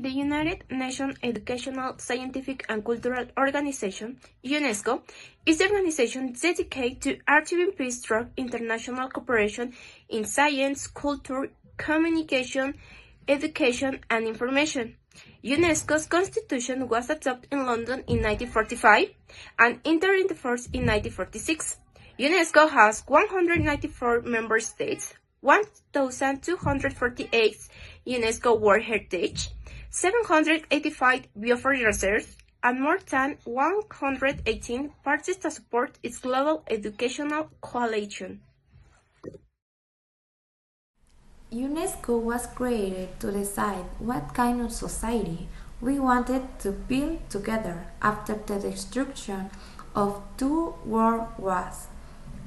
The United Nations Educational, Scientific and Cultural Organization, UNESCO, is the organization dedicated to achieving peace through international cooperation in science, culture, communication, education, and information. UNESCO's constitution was adopted in London in 1945 and entered into force in 1946. UNESCO has 194 member states, 1,248 UNESCO World Heritage, 785 biosphere reserves, and more than 118 parties to support its global educational coalition. UNESCO was created to decide what kind of society we wanted to build together after the destruction of two world wars.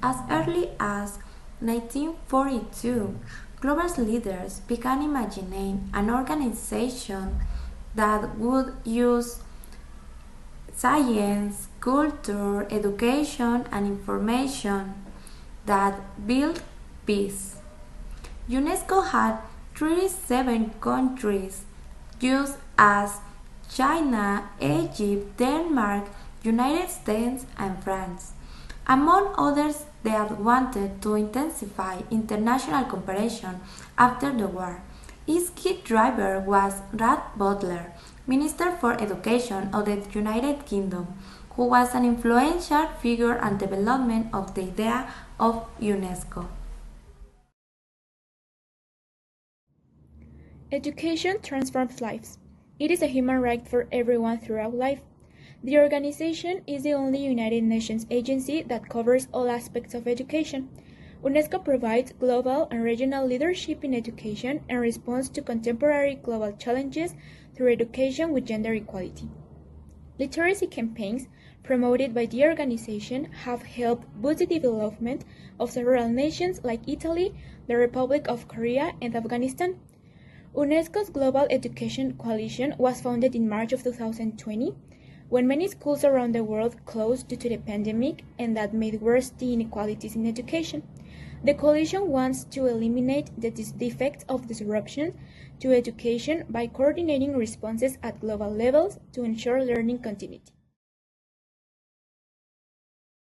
As early as 1942, global leaders began imagining an organization that would use science, culture, education, and information that build peace. UNESCO had 37 countries, just as China, Egypt, Denmark, United States, and France, among others that wanted to intensify international cooperation after the war. Its key driver was Ralph Butler, Minister for Education of the United Kingdom, who was an influential figure in the development of the idea of UNESCO. Education transforms lives. It is a human right for everyone throughout life. The organization is the only United Nations agency that covers all aspects of education. UNESCO provides global and regional leadership in education and responds to contemporary global challenges through education with gender equality. Literacy campaigns promoted by the organization have helped boost the development of several nations like Italy, the Republic of Korea, and Afghanistan. UNESCO's Global Education Coalition was founded in March of 2020, when many schools around the world closed due to the pandemic and that made worse the inequalities in education. The coalition wants to eliminate the effects of disruption to education by coordinating responses at global levels to ensure learning continuity.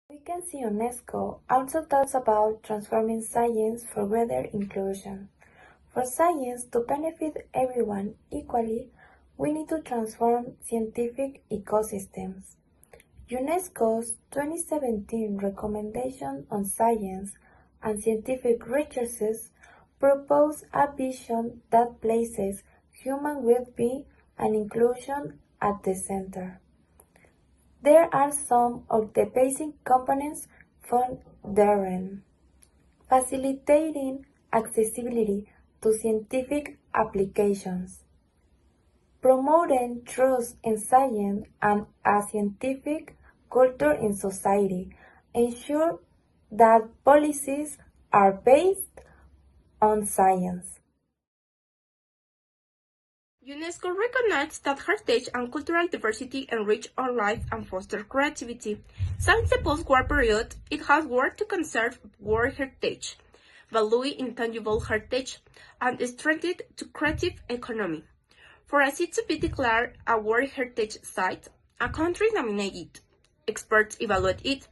We can see UNESCO also talks about transforming science for greater inclusion. For science to benefit everyone equally, we need to transform scientific ecosystems. UNESCO's 2017 recommendation on science and scientific resources propose a vision that places human well-being and inclusion at the center. There are some of the basic components found therein: facilitating accessibility to scientific applications, promoting trust in science and a scientific culture in society, ensure that policies are based on science. UNESCO recognizes that heritage and cultural diversity enrich our life and foster creativity. Since the post-war period, it has worked to conserve world heritage, value intangible heritage, and strengthen the creative economy. For a site to be declared a World Heritage Site, a country nominates it, experts evaluate it,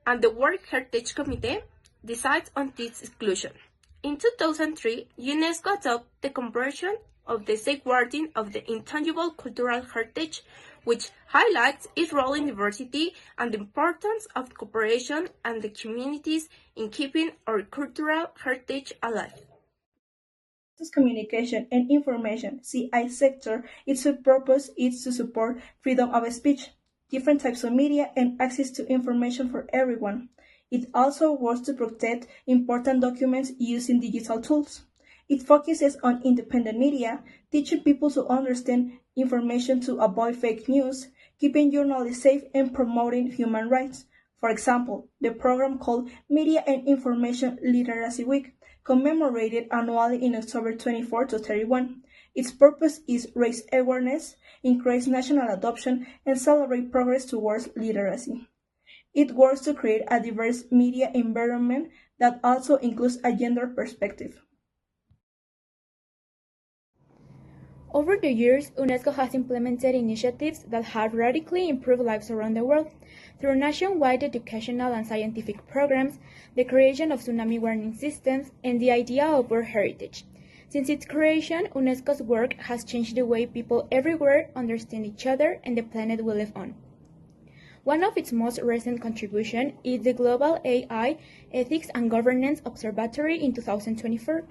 and the World Heritage Committee decides on its inclusion. In 2003, UNESCO adopted the conversion of the safeguarding of the intangible cultural heritage, which highlights its role in diversity and the importance of cooperation and the communities in keeping our cultural heritage alive. Communication and information (CI) sector, its purpose is to support freedom of speech, different types of media, and access to information for everyone. It also works to protect important documents using digital tools. It focuses on independent media, teaching people to understand information to avoid fake news, keeping journalists safe, and promoting human rights. For example, the program called Media and Information Literacy Week, commemorated annually in October 24 to 31. Its purpose is raise awareness, increase national adoption, and celebrate progress towards literacy. It works to create a diverse media environment that also includes a gender perspective. Over the years, UNESCO has implemented initiatives that have radically improved lives around the world through nationwide educational and scientific programs, the creation of tsunami warning systems, and the idea of World Heritage. Since its creation, UNESCO's work has changed the way people everywhere understand each other and the planet we live on. One of its most recent contributions is the Global AI Ethics and Governance Observatory in 2024.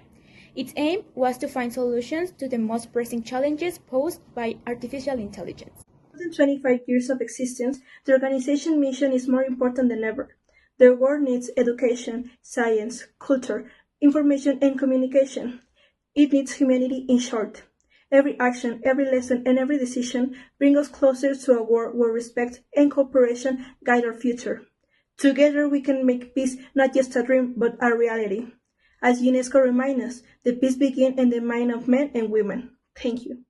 Its aim was to find solutions to the most pressing challenges posed by artificial intelligence. More than 25 years of existence, the organization's mission is more important than ever. The world needs education, science, culture, information, and communication. It needs humanity in short. Every action, every lesson, and every decision bring us closer to a world where respect and cooperation guide our future. Together we can make peace not just a dream, but a reality. As UNESCO reminds us, the peace begins in the mind of men and women. Thank you.